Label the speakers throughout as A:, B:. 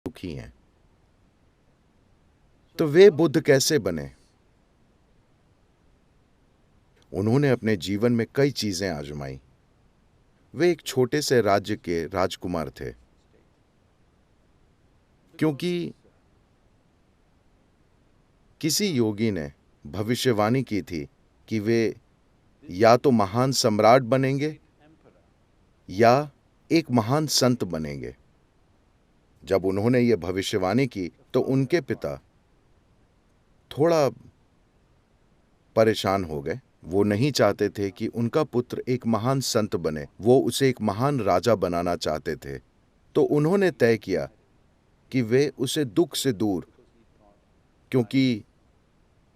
A: दुखी हैं। तो वे बुद्ध कैसे बने? उन्होंने अपने जीवन में कई चीजें आजमाई। वे एक छोटे से राज्य के राजकुमार थे। क्योंकि किसी योगी ने भविष्यवाणी की थी कि वे या तो महान सम्राट बनेंगे या एक महान संत बनेंगे। जब उन्होंने ये भविष्यवाणी की तो उनके पिता थोड़ा परेशान हो गए। वो नहीं चाहते थे कि उनका पुत्र एक महान संत बने, वो उसे एक महान राजा बनाना चाहते थे। तो उन्होंने तय किया कि वे उसे दुख से दूर, क्योंकि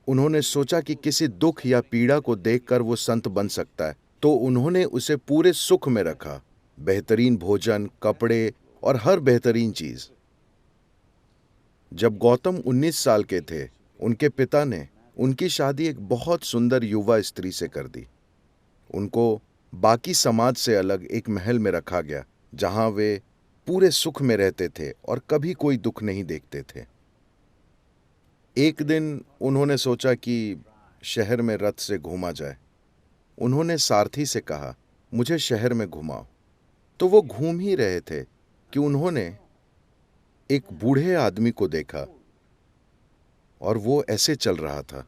A: उन्होंने सोचा कि किसी दुख या पीड़ा को देखकर वो संत बन सकता है, तो उन्होंने उसे पूरे सुख में रखा। बेहतरीन भोजन, कपड़े और हर बेहतरीन चीज। जब गौतम 19 साल के थे, उनके पिता ने उनकी शादी एक बहुत सुंदर युवा स्त्री से कर दी। उनको बाकी समाज से अलग एक महल में रखा गया, जहां वे पूरे सुख में रहते थे और कभी कोई दुख नहीं देखते थे। एक दिन उन्होंने सोचा कि शहर में रथ से घूमा जाए। उन्होंने सारथी से कहा, मुझे शहर में घुमाओ। तो वो घूम ही रहे थे कि उन्होंने एक बूढ़े आदमी को देखा और वो ऐसे चल रहा था।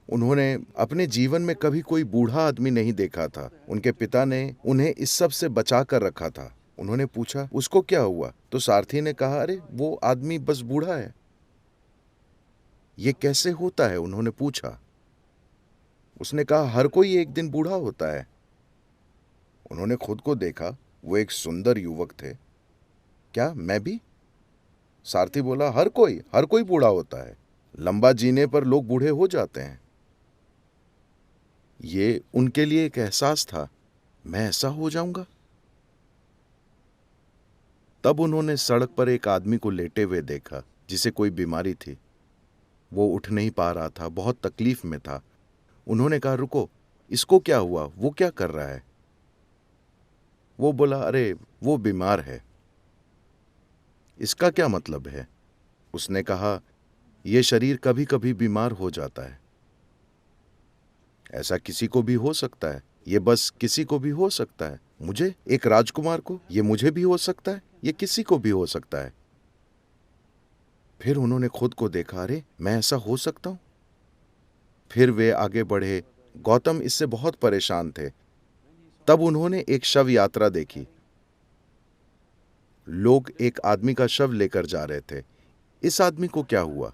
A: उन्होंने अपने जीवन में कभी कोई बूढ़ा आदमी नहीं देखा था। उनके पिता ने उन्हें इस सब से बचा कर रखा था। उन्होंने पूछा, उसको क्या हुआ? तो सारथी ने कहा, अरे वो आदमी बस बूढ़ा है। ये कैसे होता है? उन्होंने पूछा। उसने कहा, हर कोई एक दिन बूढ़ा होता है। उन्होंने खुद को देखा, वो एक सुंदर युवक थे। क्या मैं भी? सारथी बोला, हर कोई बूढ़ा होता है। लंबा जीने पर लोग बूढ़े हो जाते हैं। ये उनके लिए एक एहसास था, मैं ऐसा हो जाऊंगा। तब उन्होंने सड़क पर एक आदमी को लेटे हुए देखा, जिसे कोई बीमारी थी। वो उठ नहीं पा रहा था, बहुत तकलीफ में था। उन्होंने कहा, रुको, इसको क्या हुआ? वो क्या कर रहा है? वो बोला, अरे वो बीमार है। इसका क्या मतलब है? उसने कहा, यह शरीर कभी कभी बीमार हो जाता है। ऐसा किसी को भी हो सकता है। ये बस किसी को भी हो सकता है। मुझे, एक राजकुमार को, ये मुझे भी हो सकता है, ये किसी को भी हो सकता है। फिर उन्होंने खुद को देखा, अरे मैं ऐसा हो सकता हूं। फिर वे आगे बढ़े। गौतम इससे बहुत परेशान थे। तब उन्होंने एक शव यात्रा देखी। लोग एक आदमी का शव लेकर जा रहे थे। इस आदमी को क्या हुआ?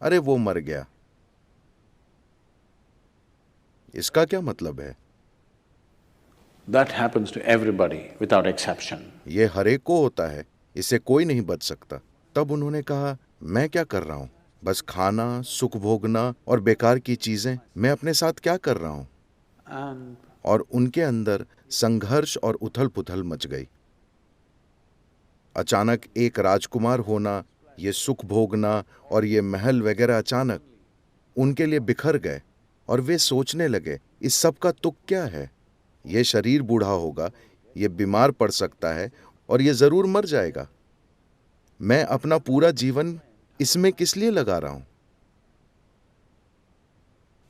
A: अरे वो मर गया। इसका क्या मतलब है?
B: That happens to everybody without exception.
A: ये हर एक को होता है, इससे कोई नहीं बच सकता। तब उन्होंने कहा, मैं क्या कर रहा हूं? बस खाना, सुख भोगना और बेकार की चीजें, मैं अपने साथ क्या कर रहा हूं?
B: And
A: और उनके अंदर संघर्ष और उथल पुथल मच गई। अचानक एक राजकुमार होना, ये सुख भोगना और ये महल वगैरह अचानक उनके लिए बिखर गए। और वे सोचने लगे, इस सब का तुक क्या है? ये शरीर बूढ़ा होगा, ये बीमार पड़ सकता है और ये जरूर मर जाएगा। मैं अपना पूरा जीवन इसमें किस लिए लगा रहा हूं?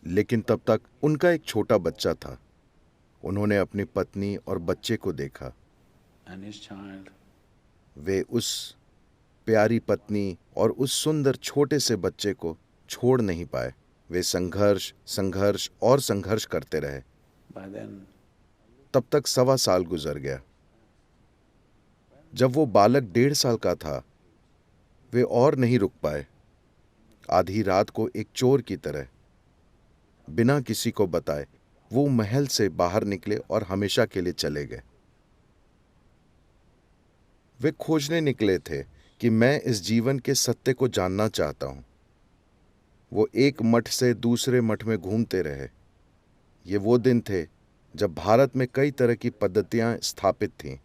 A: लेकिन तब तक उनका एक छोटा बच्चा था। उन्होंने अपनी पत्नी और बच्चे को देखा।
B: his child.
A: वे उस प्यारी पत्नी और उस सुंदर छोटे से बच्चे को छोड़ नहीं पाए। वे संघर्ष संघर्ष और संघर्ष करते रहे।
B: By then,
A: तब तक 1.25 साल गुजर गया। जब वो बालक 1.5 साल का था, वे और नहीं रुक पाए। आधी रात को एक चोर की तरह, बिना किसी को बताए, वो महल से बाहर निकले और हमेशा के लिए चले गए। वे खोजने निकले थे कि मैं इस जीवन के सत्य को जानना चाहता हूं। वो एक मठ से दूसरे मठ में घूमते रहे। ये वो दिन थे जब भारत में कई तरह की पद्धतियां स्थापित थीं।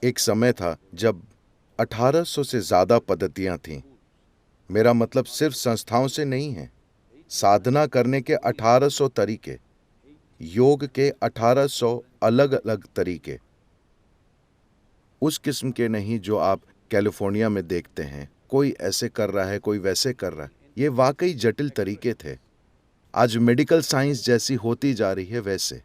A: एक समय था जब 1800 से ज्यादा पद्धतियां थीं। मेरा मतलब सिर्फ संस्थाओं से नहीं है। साधना करने के 1800 तरीके, योग के 1800 अलग अलग तरीके। उस किस्म के नहीं जो आप कैलिफोर्निया में देखते हैं, कोई ऐसे कर रहा है, कोई वैसे कर रहा है, ये वाकई जटिल तरीके थे। आज मेडिकल साइंस जैसी होती जा रही है वैसे।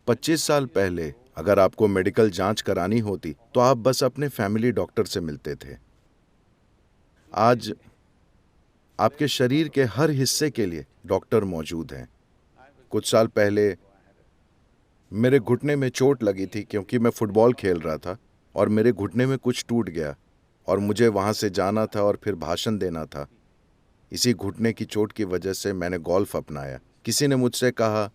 A: 25 साल पहले अगर आपको मेडिकल जांच करानी होती तो आप बस अपने फैमिली डॉक्टर से मिलते थे। आज आपके शरीर के हर हिस्से के लिए डॉक्टर मौजूद हैं। कुछ साल पहले मेरे घुटने में चोट लगी थी क्योंकि मैं फुटबॉल खेल रहा था और मेरे घुटने में कुछ टूट गया और मुझे वहां से जाना था और फिर भाषण देना था। इसी घुटने की चोट की वजह से मैंने गोल्फ अपनाया। किसी ने मुझसे कहा,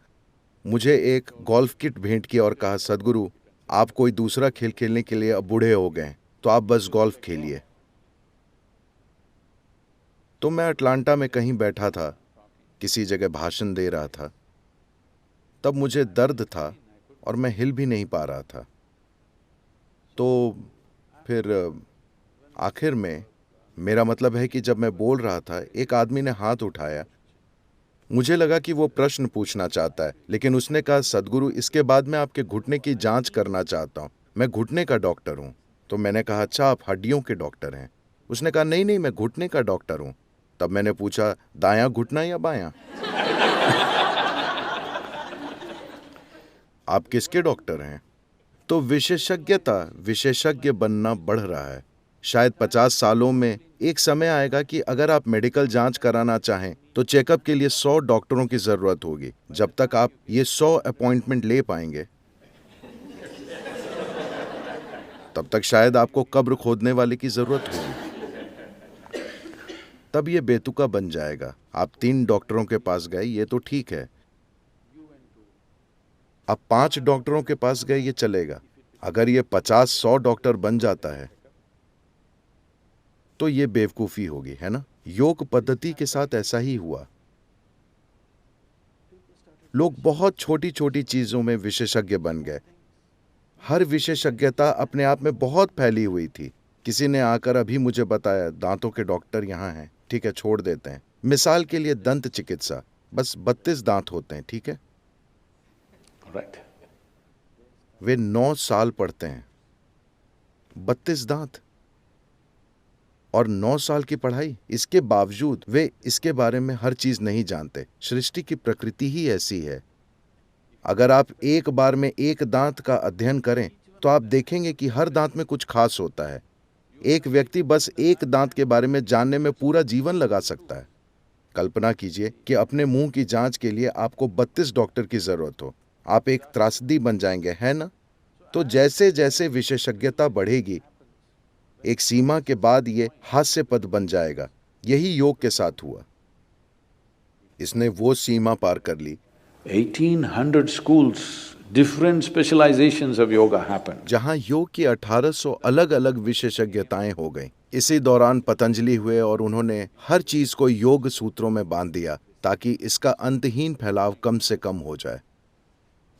A: मुझे एक गोल्फ किट भेंट की और कहा, सदगुरु आप कोई दूसरा खेल खेलने के लिए अब बूढ़े हो गए, तो आप बस गोल्फ खेलिए। तो मैं अटलांटा में कहीं बैठा था, किसी जगह भाषण दे रहा था। तब मुझे दर्द था और मैं हिल भी नहीं पा रहा था। तो फिर आखिर में, मेरा मतलब है कि जब मैं बोल रहा था, एक आदमी ने हाथ उठाया। मुझे लगा कि वो प्रश्न पूछना चाहता है, लेकिन उसने कहा, सदगुरु इसके बाद मैं आपके घुटने की जांच करना चाहता हूँ, मैं घुटने का डॉक्टर हूँ। तो मैंने कहा, अच्छा आप हड्डियों के डॉक्टर हैं? उसने कहा, नहीं नहीं, मैं घुटने का डॉक्टर हूँ। तब मैंने पूछा, दायां घुटना या बायां? आप किसके डॉक्टर हैं? तो विशेषज्ञ बनना बढ़ रहा है। शायद 50 सालों में एक समय आएगा कि अगर आप मेडिकल जांच कराना चाहें तो चेकअप के लिए 100 डॉक्टरों की जरूरत होगी। जब तक आप ये 100 अपॉइंटमेंट ले पाएंगे, तब तक शायद आपको कब्र खोदने वाले की जरूरत होगी। तब ये बेतुका बन जाएगा। आप 3 डॉक्टरों के पास गए, ये तो ठीक है। अब 5 डॉक्टरों के पास गए, ये चलेगा। अगर ये 50-100 डॉक्टर बन जाता है तो ये बेवकूफी होगी, है ना? योग पद्धति के साथ ऐसा ही हुआ। लोग बहुत छोटी छोटी चीजों में विशेषज्ञ बन गए। हर विशेषज्ञता अपने आप में बहुत फैली हुई थी। किसी ने आकर अभी मुझे बताया, दांतों के डॉक्टर यहाँ हैं, ठीक है छोड़ देते हैं। मिसाल के लिए दंत चिकित्सा, बस 32 दांत होते हैं, ठीक है?
B: Right.
A: वे 9 साल पढ़ते हैं, 32 दांत और 9 साल की पढ़ाई। इसके बावजूद वे इसके बारे में हर चीज नहीं जानते। सृष्टि की प्रकृति ही ऐसी है। अगर आप एक बार में एक दांत का अध्ययन करें तो आप देखेंगे कि हर दांत में कुछ खास होता है। एक व्यक्ति बस एक दांत के बारे में जानने में पूरा जीवन लगा सकता है। कल्पना कीजिए कि अपने मुंह की जांच के लिए आपको 32 डॉक्टर की जरूरत हो। आप एक त्रासदी बन जाएंगे, है ना? तो जैसे जैसे विशेषज्ञता बढ़ेगी, एक सीमा के बाद ये हास्यपद बन जाएगा। यही योग के साथ हुआ। इसने वो सीमा पार कर ली
B: 1800 schools, different specializations of yoga happened.
A: जहां योग की 1800 अलग अलग विशेषज्ञताएं हो गईं। इसी दौरान पतंजलि हुए और उन्होंने हर चीज को योग सूत्रों में बांध दिया ताकि इसका अंतहीन फैलाव कम से कम हो जाए।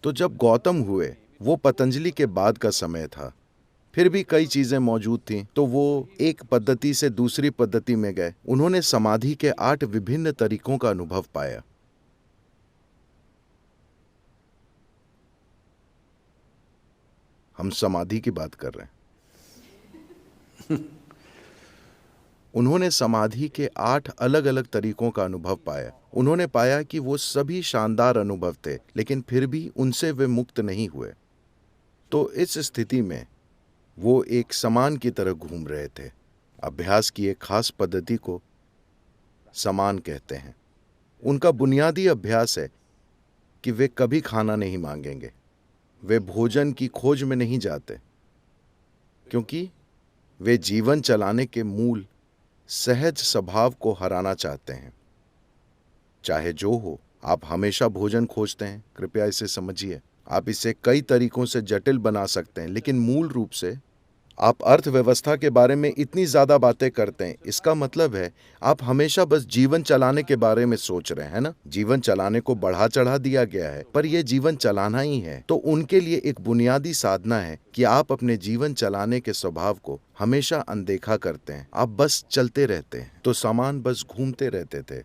A: तो जब गौतम हुए, वो पतंजलि के बाद का समय था। फिर भी कई चीजें मौजूद थीं, तो वो एक पद्धति से दूसरी पद्धति में गए। उन्होंने समाधि के 8 विभिन्न तरीकों का अनुभव पाया। हम समाधि की बात कर रहे हैं। उन्होंने समाधि के 8 अलग अलग तरीकों का अनुभव पाया। उन्होंने पाया कि वो सभी शानदार अनुभव थे, लेकिन फिर भी उनसे वे मुक्त नहीं हुए। तो इस स्थिति में वो एक समान की तरह घूम रहे थे। अभ्यास की एक खास पद्धति को समान कहते हैं। उनका बुनियादी अभ्यास है कि वे कभी खाना नहीं मांगेंगे। वे भोजन की खोज में नहीं जाते, क्योंकि वे जीवन चलाने के मूल सहज स्वभाव को हराना चाहते हैं। चाहे जो हो, आप हमेशा भोजन खोजते हैं। कृपया इसे समझिए। आप इसे कई तरीकों से जटिल बना सकते हैं, लेकिन मूल रूप से आप अर्थव्यवस्था के बारे में इतनी ज्यादा बातें करते हैं, इसका मतलब है आप हमेशा बस जीवन चलाने के बारे में सोच रहे हैं ना। जीवन चलाने को बढ़ा चढ़ा दिया गया है, पर यह जीवन चलाना ही है। तो उनके लिए एक बुनियादी साधना है कि आप अपने जीवन चलाने के स्वभाव को हमेशा अनदेखा करते हैं। आप बस चलते रहते हैं। तो सामान बस घूमते रहते थे।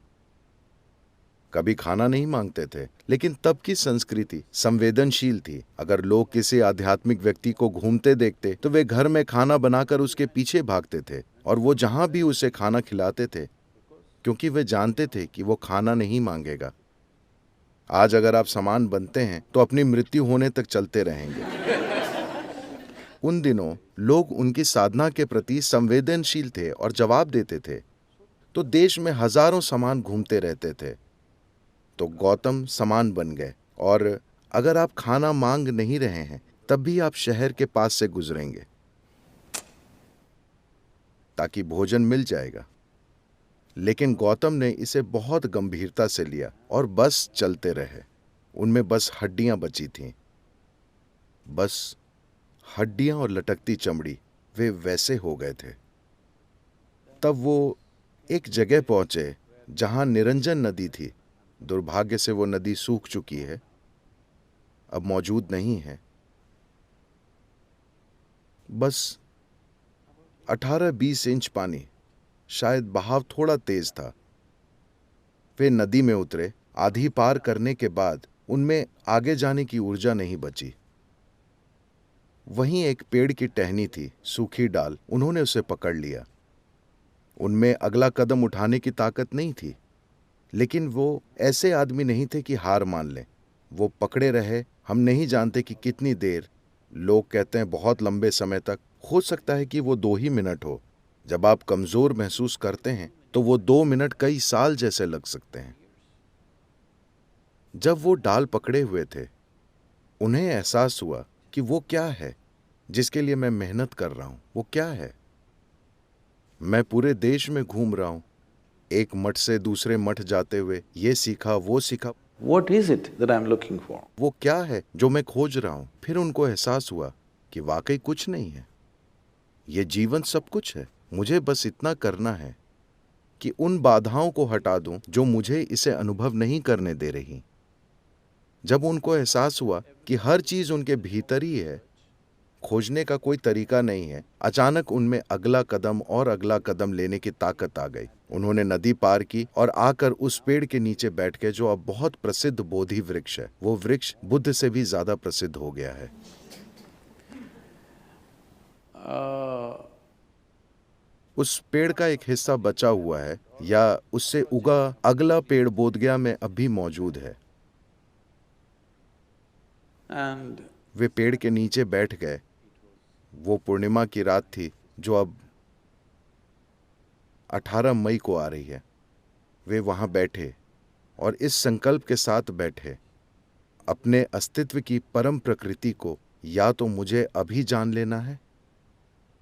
A: कभी खाना नहीं मांगते थे, लेकिन तब की संस्कृति संवेदनशील थी। अगर लोग किसी आध्यात्मिक व्यक्ति को घूमते देखते तो वे घर में खाना बनाकर उसके पीछे भागते थे और वो जहां भी उसे खाना खिलाते थे, क्योंकि वे जानते थे कि वो खाना नहीं मांगेगा। आज अगर आप समान बनते हैं तो अपनी मृत्यु होने तक चलते रहेंगे। उन दिनों लोग उनकी साधना के प्रति संवेदनशील थे और जवाब देते थे, तो देश में हजारों समान घूमते रहते थे। तो गौतम समान बन गए, और अगर आप खाना मांग नहीं रहे हैं तब भी आप शहर के पास से गुजरेंगे, ताकि भोजन मिल जाएगा। लेकिन गौतम ने इसे बहुत गंभीरता से लिया और बस चलते रहे। उनमें बस हड्डियां बची थीं, बस हड्डियां और लटकती चमड़ी। वे वैसे हो गए थे। तब वो एक जगह पहुंचे जहां निरंजन नदी थी। दुर्भाग्य से वो नदी सूख चुकी है, अब मौजूद नहीं है। बस 18-20 इंच पानी, शायद बहाव थोड़ा तेज था। वे नदी में उतरे। आधी पार करने के बाद उनमें आगे जाने की ऊर्जा नहीं बची। वहीं एक पेड़ की टहनी थी, सूखी डाल। उन्होंने उसे पकड़ लिया। उनमें अगला कदम उठाने की ताकत नहीं थी, लेकिन वो ऐसे आदमी नहीं थे कि हार मान लें। वो पकड़े रहे। हम नहीं जानते कि कितनी देर। लोग कहते हैं बहुत लंबे समय तक। हो सकता है कि वो 2 ही मिनट हो। जब आप कमजोर महसूस करते हैं तो वो 2 मिनट कई साल जैसे लग सकते हैं। जब वो डाल पकड़े हुए थे, उन्हें एहसास हुआ कि वो क्या है जिसके लिए मैं मेहनत कर रहा हूं। वो क्या है? मैं पूरे देश में घूम रहा हूं, एक मठ से दूसरे मठ जाते हुए ये सीखा वो सीखा।
B: What is it that I'm looking for?
A: वो क्या है जो मैं खोज रहा हूं? फिर उनको एहसास हुआ कि वाकई कुछ नहीं है। ये जीवन सब कुछ है। मुझे बस इतना करना है कि उन बाधाओं को हटा दूं जो मुझे इसे अनुभव नहीं करने दे रही। जब उनको एहसास हुआ कि हर चीज उनके भीतर ही है, खोजने का कोई तरीका नहीं है, अचानक उनमें अगला कदम और अगला कदम लेने की ताकत आ गई। उन्होंने नदी पार की और आकर उस पेड़ के नीचे बैठ गए जो अब बहुत प्रसिद्ध बोधि वृक्ष है। वो वृक्ष बुद्ध से भी ज्यादा प्रसिद्ध हो गया है। उस पेड़ का एक हिस्सा बचा हुआ है, या उससे उगा अगला पेड़ बोधगया में अब भी मौजूद है।
B: And
A: वे पेड़ के नीचे बैठ गए। वो पूर्णिमा की रात थी जो अब 18 मई को आ रही है। वे वहां बैठे और इस संकल्प के साथ बैठे, अपने अस्तित्व की परम प्रकृति को या तो मुझे अभी जान लेना है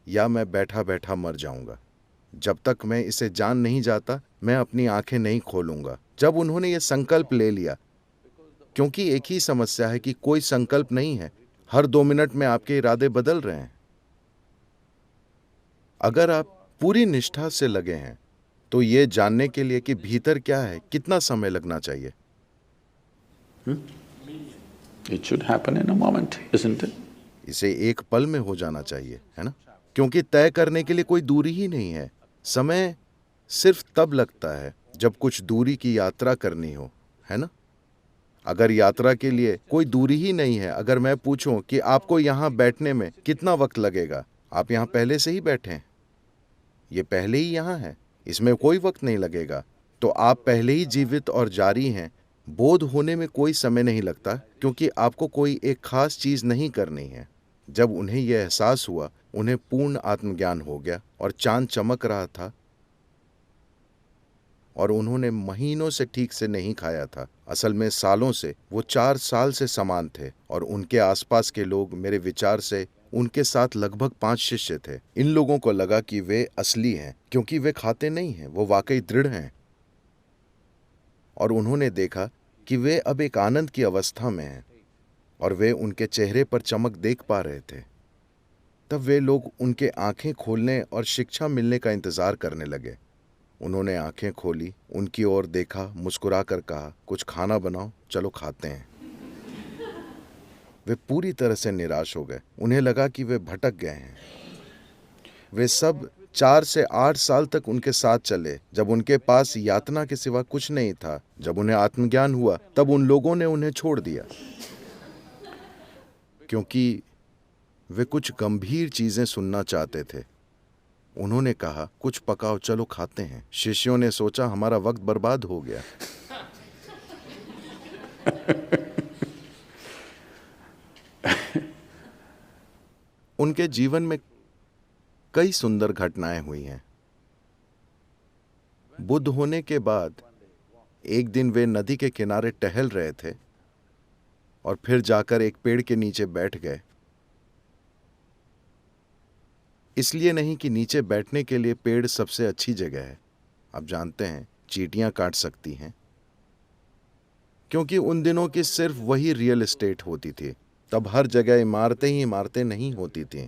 A: या मैं बैठा बैठा मर जाऊंगा। जब तक मैं इसे जान नहीं जाता मैं अपनी आंखें नहीं खोलूंगा। जब उन्होंने ये संकल्प ले लिया, क्योंकि एक ही समस्या है कि कोई संकल्प नहीं है, हर 2 मिनट में आपके इरादे बदल रहे हैं। अगर आप पूरी निष्ठा से लगे हैं तो ये जानने के लिए कि भीतर क्या है कितना समय लगना चाहिए?
B: it should happen in a moment, isn't it?
A: इसे एक पल में हो जाना चाहिए, है ना? क्योंकि तय करने के लिए कोई दूरी ही नहीं है। समय सिर्फ तब लगता है जब कुछ दूरी की यात्रा करनी हो, है ना? अगर यात्रा के लिए कोई दूरी ही नहीं है, अगर मैं पूछूं कि आपको यहां बैठने में कितना वक्त लगेगा, आप यहां पहले से ही बैठे हैं, ये पहले ही यहां है, इसमें कोई वक्त नहीं लगेगा, तो आप पहले ही जीवित और जारी हैं। बोध होने में कोई समय नहीं लगता, क्योंकि आपको कोई एक खास चीज नहीं करनी है। जब उन्हें यह एहसास हुआ, उन्हें पूर्ण आत्मज्ञान हो गया और चांद चमक रहा था, और उन्होंने महीनों से ठीक से नहीं खाया था। असल में सालों से। वो 4 साल से समान थे, और उनके आसपास के लोग मेरे विचार से उनके साथ लगभग 5 शिष्य थे। इन लोगों को लगा कि वे असली हैं, क्योंकि वे खाते नहीं हैं, वो वाकई दृढ़ हैं। और उन्होंने देखा कि वे अब एक आनंद की अवस्था में हैं, और वे उनके चेहरे पर चमक देख पा रहे थे। तब वे लोग उनके आंखें खोलने और शिक्षा मिलने का इंतजार करने लगे। उन्होंने आंखें खोली, उनकी ओर देखा, मुस्कुराकर कहा, कुछ खाना बनाओ, चलो खाते हैं। वे पूरी तरह से निराश हो गए। उन्हें लगा कि वे भटक गए हैं। वे सब 4 से 8 साल तक उनके साथ चले। जब उनके पास यातना के सिवा कुछ नहीं था, जब उन्हें आत्मज्ञान हुआ, तब उन लोगों ने उन्हें छोड़ दिया, क्योंकि वे कुछ गंभीर चीजें सुनना चाहते थे। उन्होंने कहा, कुछ पकाओ, चलो खाते हैं। शिष्यों ने सोचा, हमारा वक्त बर्बाद हो गया। उनके जीवन में कई सुंदर घटनाएं हुई हैं। बुद्ध होने के बाद एक दिन वे नदी के किनारे टहल रहे थे और फिर जाकर एक पेड़ के नीचे बैठ गए। इसलिए नहीं कि नीचे बैठने के लिए पेड़ सबसे अच्छी जगह है। आप जानते हैं, चींटियां काट सकती हैं, क्योंकि उन दिनों की सिर्फ वही रियल एस्टेट होती थी। तब हर जगह इमारतें ही इमारतें नहीं होती थीं।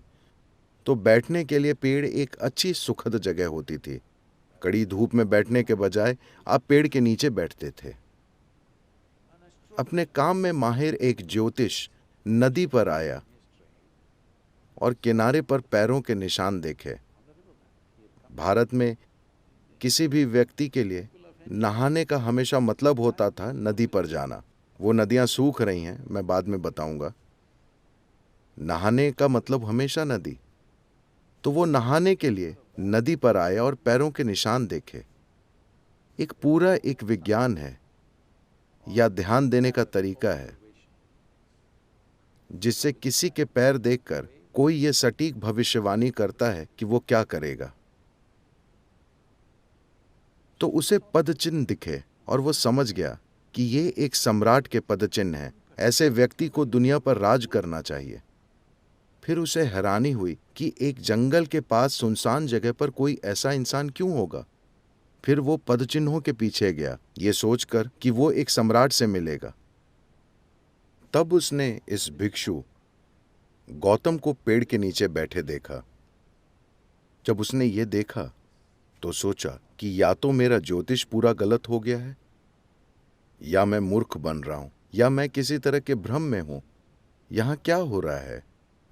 A: तो बैठने के लिए पेड़ एक अच्छी सुखद जगह होती थी। कड़ी धूप में बैठने के बजाय आप पेड़ के नीचे बैठते थे। अपने काम में माहिर एक ज्योतिष नदी पर आया और किनारे पर पैरों के निशान देखे। भारत में किसी भी व्यक्ति के लिए नहाने का हमेशा मतलब होता था नदी पर जाना। वो नदियां सूख रही हैं, मैं बाद में बताऊंगा। नहाने का मतलब हमेशा नदी। तो वो नहाने के लिए नदी पर आए और पैरों के निशान देखे। एक विज्ञान है या ध्यान देने का तरीका है, जिससे किसी के पैर देखकर कोई ये सटीक भविष्यवाणी करता है कि वो क्या करेगा। तो उसे पदचिन्ह दिखे और वो समझ गया कि ये एक सम्राट के पदचिन्ह हैं। ऐसे व्यक्ति को दुनिया पर राज करना चाहिए। फिर उसे हैरानी हुई कि एक जंगल के पास सुनसान जगह पर कोई ऐसा इंसान क्यों होगा। फिर वो पदचिन्हों के पीछे गया, ये सोचकर कि वो एक सम्राट से मिलेगा। तब उसने इस भिक्षु गौतम को पेड़ के नीचे बैठे देखा। जब उसने ये देखा तो सोचा कि या तो मेरा ज्योतिष पूरा गलत हो गया है, या मैं मूर्ख बन रहा हूं, या मैं किसी तरह के भ्रम में हूं। यहां क्या हो रहा है?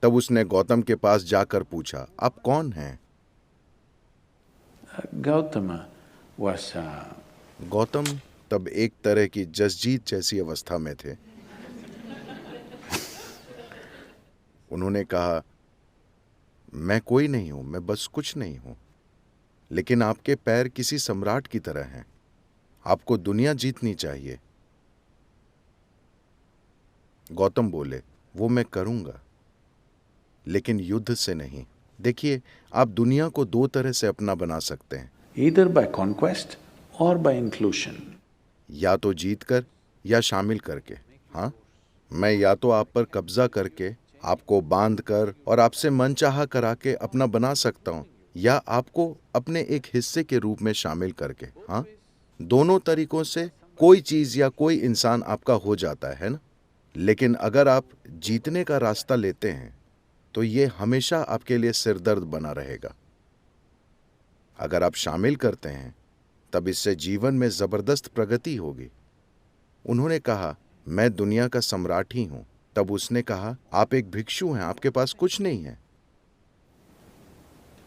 A: तब उसने गौतम के पास जाकर पूछा, आप कौन हैं?
B: Gautama was
A: गौतम तब एक तरह की जसजीत जैसी अवस्था में थे। उन्होंने कहा, मैं कोई नहीं हूं, मैं बस कुछ नहीं हूं, लेकिन आपके पैर किसी सम्राट की तरह हैं। आपको दुनिया जीतनी चाहिए। गौतम बोले, वो मैं करूंगा, लेकिन युद्ध से नहीं। देखिए, आप दुनिया को दो तरह से अपना बना सकते हैं,
B: either by conquest or by inclusion.
A: या तो जीतकर या शामिल करके। हाँ, मैं या तो आप पर कब्जा करके, आपको बांध कर और आपसे मनचाहा करा के अपना बना सकता हूं, या आपको अपने एक हिस्से के रूप में शामिल करके। हाँ, दोनों तरीकों से कोई चीज या कोई इंसान आपका हो जाता है ना। लेकिन अगर आप जीतने का रास्ता लेते हैं तो ये हमेशा आपके लिए सिरदर्द बना रहेगा। अगर आप शामिल करते हैं तब इससे जीवन में जबरदस्त प्रगति होगी। उन्होंने कहा, मैं दुनिया का सम्राट ही हूं। तब उसने कहा, आप एक भिक्षु हैं, आपके पास कुछ नहीं है।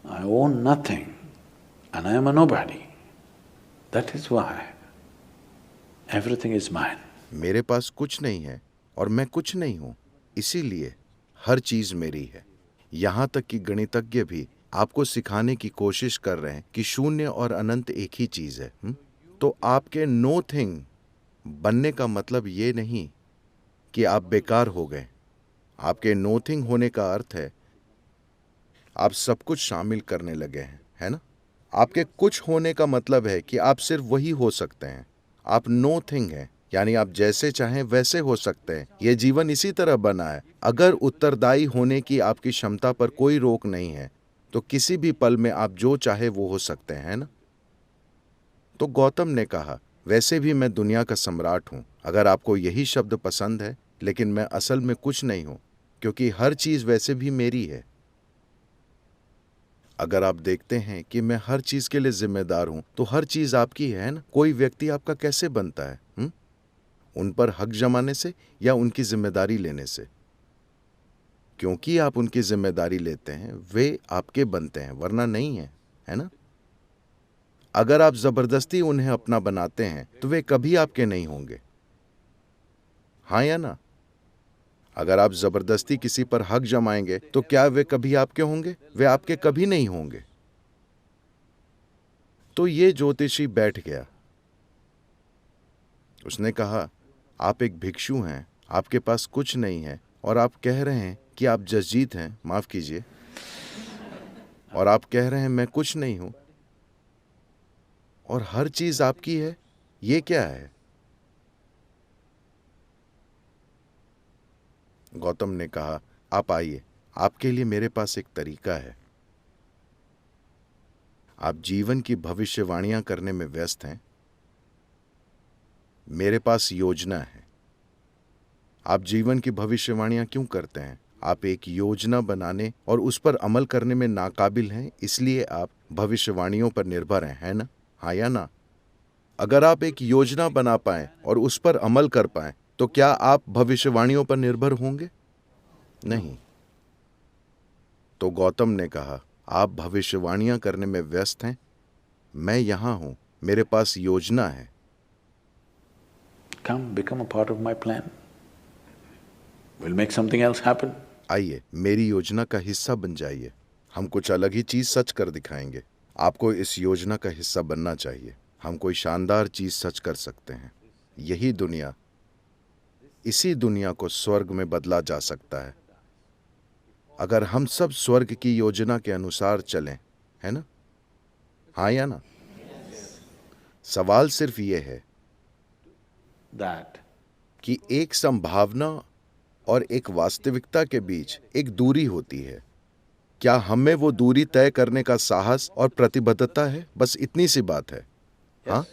B: I own nothing and I am a nobody. That is why everything is mine.
A: मेरे पास कुछ नहीं है और मैं कुछ नहीं हूं, इसीलिए हर चीज मेरी है। यहां तक कि गणितज्ञ भी आपको सिखाने की कोशिश कर रहे हैं कि शून्य और अनंत एक ही चीज है। तो आपके नो थिंग बनने का मतलब ये नहीं कि आप बेकार हो गए। आपके नो थिंग होने का अर्थ है आप सब कुछ शामिल करने लगे हैं, है ना। आपके कुछ होने का मतलब है कि आप सिर्फ वही हो सकते हैं। आप नो थिंग हैं, यानी आप जैसे चाहें वैसे हो सकते हैं। यह जीवन इसी तरह बना है। अगर उत्तरदायी होने की आपकी क्षमता पर कोई रोक नहीं है तो किसी भी पल में आप जो चाहे वो हो सकते हैं ना। तो गौतम ने कहा, वैसे भी मैं दुनिया का सम्राट हूं, अगर आपको यही शब्द पसंद है, लेकिन मैं असल में कुछ नहीं हूं, क्योंकि हर चीज वैसे भी मेरी है। अगर आप देखते हैं कि मैं हर चीज के लिए जिम्मेदार हूं, तो हर चीज आपकी है ना। कोई व्यक्ति आपका कैसे बनता है? उन पर हक जमाने से या उनकी जिम्मेदारी लेने से? क्योंकि आप उनकी जिम्मेदारी लेते हैं, वे आपके बनते हैं, वरना नहीं है, है ना? अगर आप जबरदस्ती उन्हें अपना बनाते हैं तो वे कभी आपके नहीं होंगे, हाँ या ना? अगर आप जबरदस्ती किसी पर हक जमाएंगे तो क्या वे कभी आपके होंगे? वे आपके कभी नहीं होंगे। तो ये ज्योतिषी बैठ गया। उसने कहा, आप एक भिक्षु हैं, आपके पास कुछ नहीं है और आप कह रहे हैं कि आप जसजीत हैं, माफ कीजिए, और आप कह रहे हैं मैं कुछ नहीं हूं और हर चीज आपकी है, ये क्या है? गौतम ने कहा, आप आइए, आपके लिए मेरे पास एक तरीका है। आप जीवन की भविष्यवाणियां करने में व्यस्त हैं, मेरे पास योजना है। आप जीवन की भविष्यवाणियां क्यों करते हैं? आप एक योजना बनाने और उस पर अमल करने में नाकाबिल हैं, इसलिए आप भविष्यवाणियों पर निर्भर हैं, है ना? हाँ या ना? अगर आप एक योजना बना पाएं और उस पर अमल कर पाएं, तो क्या आप भविष्यवाणियों पर निर्भर होंगे? नहीं। तो गौतम ने कहा, आप भविष्यवाणियां करने में व्यस्त हैं, मैं यहां हूं, मेरे पास योजना है।
B: Come, become a part of my plan. We'll make something else happen.
A: आइए, मेरी योजना का हिस्सा बन जाइए, हम कुछ अलग ही चीज सच कर दिखाएंगे। आपको इस योजना का हिस्सा बनना चाहिए। हम कोई शानदार चीज सच कर सकते हैं। यही दुनिया, इसी दुनिया को स्वर्ग में बदला जा सकता है अगर हम सब स्वर्ग की योजना के अनुसार चलें, है ना? हाँ या ना? सवाल सिर्फ ये है
B: That
A: कि एक संभावना और एक वास्तविकता के बीच एक दूरी होती है। क्या हमें वो दूरी तय करने का साहस और प्रतिबद्धता है? बस इतनी सी बात है। हाँ,